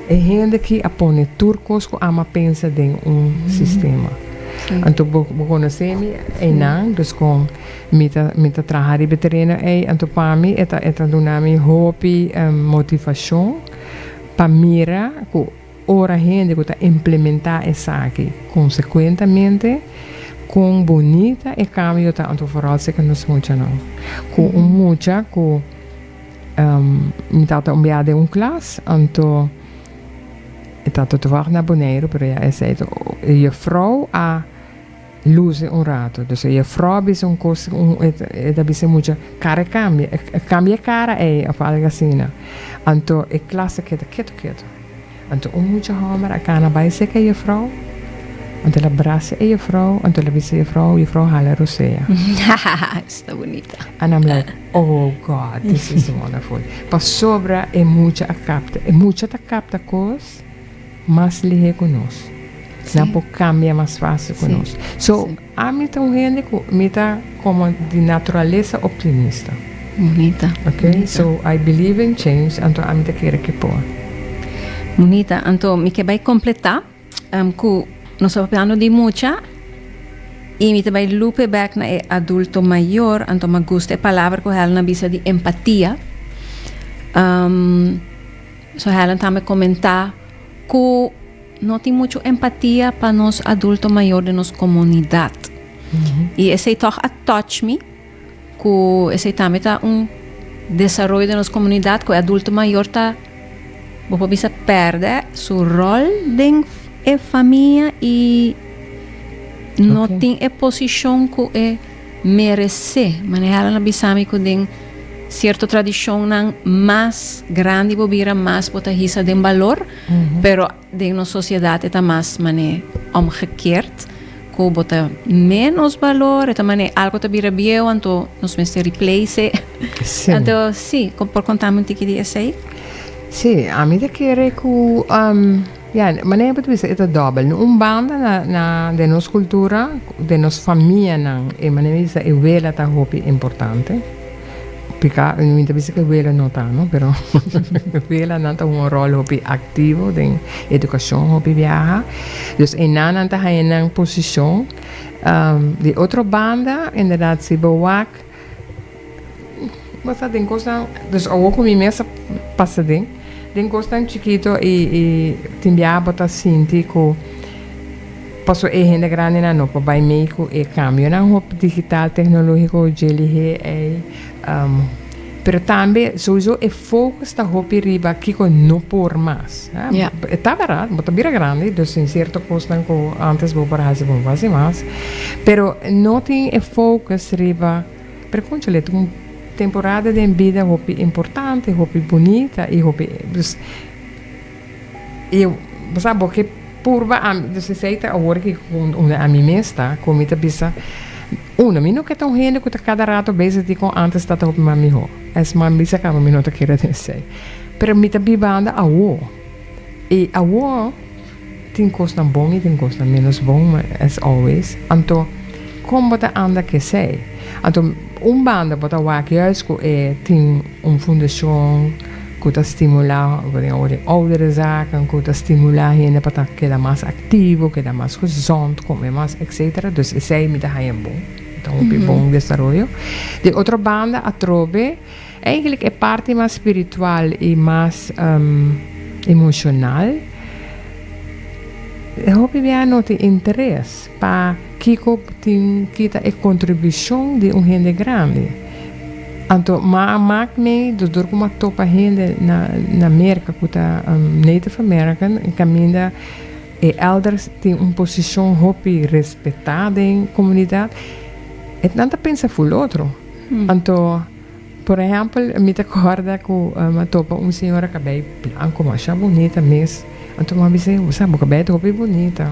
É gente que apone turcos que ama pensa em sistema. Então vou conhecer-me não, dus com mita trabalhar e veterina então para mim é dar-me hope motivação para mirar que ora gente que está implementar essa aqui consequentemente com bonita e cambio tá então vooral se que não se muita não com muita que me tá enviado em classe então está te wachten naar beneden, maar ja, zei je vrouw a luce un rato, dus je vrouw bis un costo, da bis mucha cara cambia cara of algo assim, anto e classe quieto, anto mucha homer a cana bij se que je vrouw, anto la brace je vrouw, anto la bis je vrouw hala rosea. Está bonita. And I'm like, oh God, this is wonderful. Pa sobra mucha ta capta cos. Mais liga conosco. Não pode cambiar mais fácil conosco. So, a mim tá gente que me tá como de natureza optimista. Bonita. Okay? Bonita. So, I believe in change, então a mim tá querer que pôr. Bonita. Então, me que vai completar, que nós estamos falando de muita, e me vai loop back na adulto maior, então me gusta a palavra que ela na bisa de empatia. So, ela também comentar que não tem muita empatia para nós adultos maiores de nossa comunidade. E esse toch a touch me, que esse também tá desenvolvimento da nossa comunidade, que o adulto maior tá, vou bisa perde seu rol dentro da família e não tem a posição que é merece. Mas ela não bisa me que tem certa tradição não mais grande bobira mais bota hisa de valor, pero de nossa sociedade está mais mané omgekeerd, que bota menos valor, eta mané algo tá bira bio, então nós mesmo replace. Então sim, por contar muito que dia sei. Sim, a mim te querer que Ja, maar nee, het is dubbel. Un banda de nos cultura, de nos famiglia, e ma ne vista e vela ta hopi importante. Pica, non capisco che vela notano, però vela nanta un ruolo hopi attivo in educazione hopi viaja. Dus in nanta ha in een position. De otro banda, inderdaad, si bewak. Mas den costa, dus ook mi mesa passa den. Den costa chiquito e timbia bota sinti ko passo e gente grande na no pa by meiko e cambio na hop digital tecnológico jeli pero também sowieso e focus ta hopi riba kiko no por más. Yeah. Está verdad, bota bira grande, dus in cierto costa ko antes bo para hacer bon quasi más. Pero no tem e focus riba per conchole tu temporada de vida hopi importante, hopi bonita e hopi dus eu sabe que purba dus sei ta agora que a mim mesta comita bisa una mino que tão rende que cada rato bezig die com antes tá hopi mami ho es mam bisa ka mami nota queira sei pero mita bibanda awo e awo tem costa bom e tem costa menos bom as always anto como tá anda que sei anto banda bota wak juist tem fundação que estimular de oudere zaken, que estimular gente para que dá mais ativo, que dá mais gezond, comer mais, etc. Dus zij met de bom. Então, bom desarrollo. De outra banda, a trobe, eigenlijk é parte mais espiritual e mais emocional. Eu hoop que não tem interesse para Kiko tem kita e contribuição de gente grande. Então, maak me dus door como topa gente na América que tá Native American e caminha e elders tem posição hopi respeitada em comunidade. E nada pensa full outro. Então, por exemplo, me recorda que uma topa senhora que bem branco, mas bonita mesmo. Então, eu disse, sabe, que bem hopi bonita.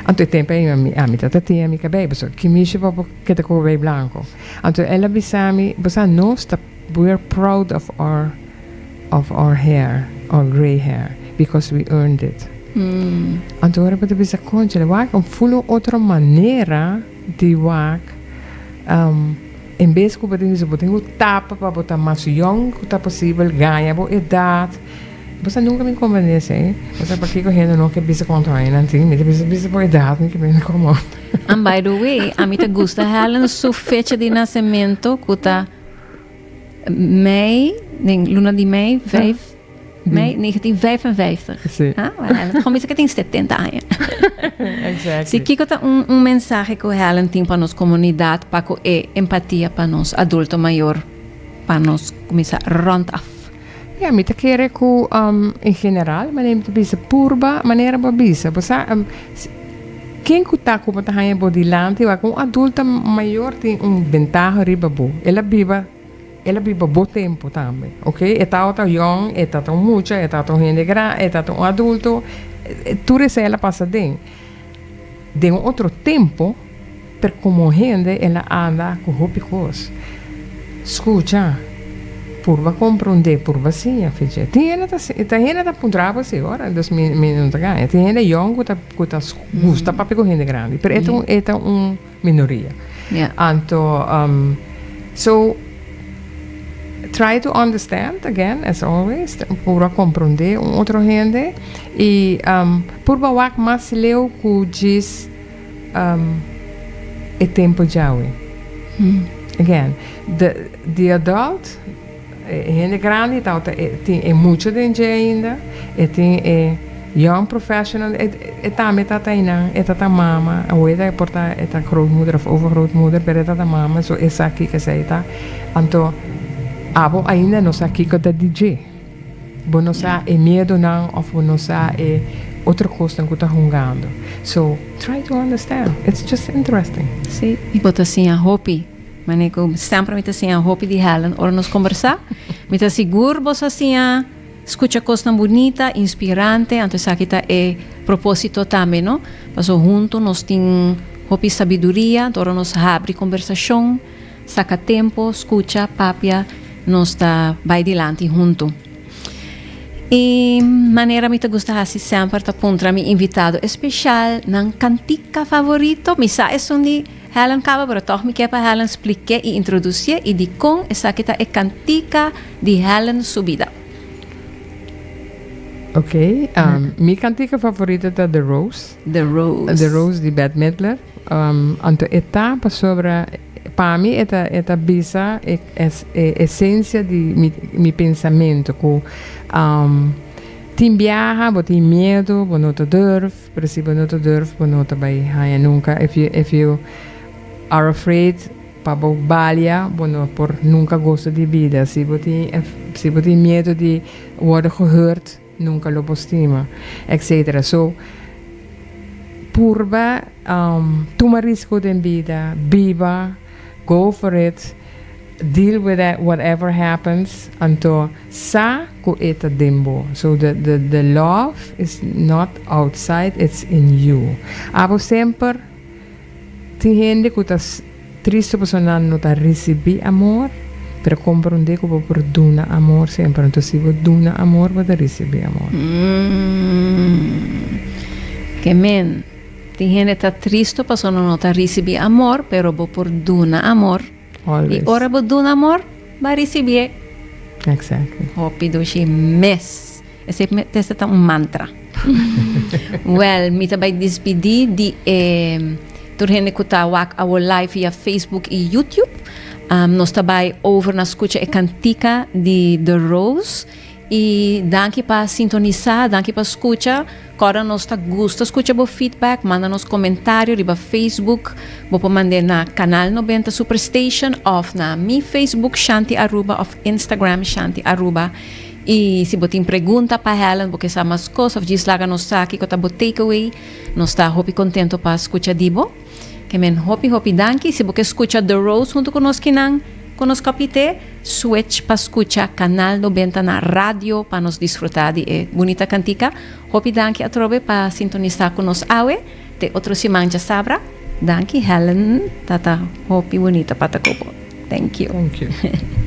Anto tempo a mi tata tia mi cabelo so que me chama que te cabelo blanco. Anto ela bisami, bosa nós we're proud of our hair, our gray hair, because we earned it. Anto ora pode bisa conchele wak full outra maneira de wak em vez que você botar tapa para botar mais young que tá possível ganha boa idade. Você nunca me convence, hein? Você para que correndo não que bisa contra aí, não tem? Me bisa por idade, que me incomoda. And by the way, a mim te gusta Helen su fecha de nascimento, que tá mei, luna de mei, 5 mei 1955. Sim. Ah, ela começa que tem 70 anos. Exactly. Se que tá mensagem que Helen tem para nossa comunidade, para que empatia para nós adulto maior, para nós começar rond af. Ja, mi te kere ku in general, maar neemt het bisa purba, maneira ba bisa. Bosa quem que tá com a hanha body lante, wa com adulta maior tem ventaja riba bo. Ela biba bo tempo também, ok? Eta outra young, eta tão mucha, eta tão gente grande, eta tão adulto. Tudo isso ela passa de outro tempo, per como gente ela anda com roupas. Escucha. Purva compreender, purva sim, filha. Tem gente que puntrava assim, agora, 2 minutos ganha. Tem gente young que gosta para pegar gente grande, mas é uma minoria. Então, so try to understand again, as always, purva compreender outra gente e purva wak mais leu que diz é tempo já. Again, the adult gente grande tem muito dinheiro ainda e tem young professional e também tá ainda e tá mama ou é porta é tá grootmoeder of overgrootmoeder pero tá mama so essa aqui que sei tá então abo ainda não sabe que da DJ não sabe é medo não ou não sabe é outra coisa que tá jogando so try to understand it's just interesting. Sim, e bota assim a roupa. Mas eu sempre me assim a roupa de Helen, ora nos conversar, me tá seguro você assim a escuta coisa bonita, inspirante, então isso aqui tá é propósito também, não? Passo junto nós tem roupa sabedoria, ora nos abre conversação, saca tempo, escuta, papia, nós tá vai adiante junto. E maneira me gusta assim sempre ta puntra mi invitado especial nan cantica favorito. Mi sa es undi Helen Cava, pero toch me quer para Helen explique e introduzir e di con essa que é cantica de Helen Subida. Ok, mi cantica favorita é The Rose. The Rose. The Rose de Bette Midler. Anto etapa sobre, para mim, esta bisa é essência de mi pensamento. Tem viaja, você tem medo, você não durf, pero se você não durf, você não vai nunca. If you are afraid, para balia, você não por nunca gosta de vida. Se você tem medo de worden gehoord, nunca lo postima, etc. So, purba, toma risco de vida, viva, go for it, deal with that, whatever happens, until sa ko eta dimbo. So the love is not outside, it's in you. Abo sempre, tem gente que tá triste por não tá receber amor, pero compreender que por duna amor sempre. Então se você duna amor, você receber amor. Que men. Tem gente tá triste por não tá receber amor, pero por duna amor. Always. E ora por duna amor, vai receber. Exactly. Hopi do shi mes. Esse é um mantra. Well, me também despedir de turhene que tá our live via Facebook e YouTube. Nós também over na escuta e cantica de The Rose. E danke para sintonizar, danke para escutar. Agora nós tá gosta escutar o feedback, manda nos comentários riba Facebook, vou mandar na canal 90 Superstation of na mi Facebook Shanti Aruba of Instagram Shanti Aruba. E se você tem pergunta para Helen, porque sabe mais coisas, ou diz lá que nós aqui que tá bot takeaway, nós está hopi contento para escutar dibo. Que men hopi danke, se você escuta The Rose junto conosco nan conosco apite, switch para escuchar canal 90 na rádio para nos disfrutar de bonita cantica. Hopi danke a trove para sintonizar conosco awe. Te outro semana já sabra. Danke Helen, tata hopi bonita para takopo. Thank you. Thank you.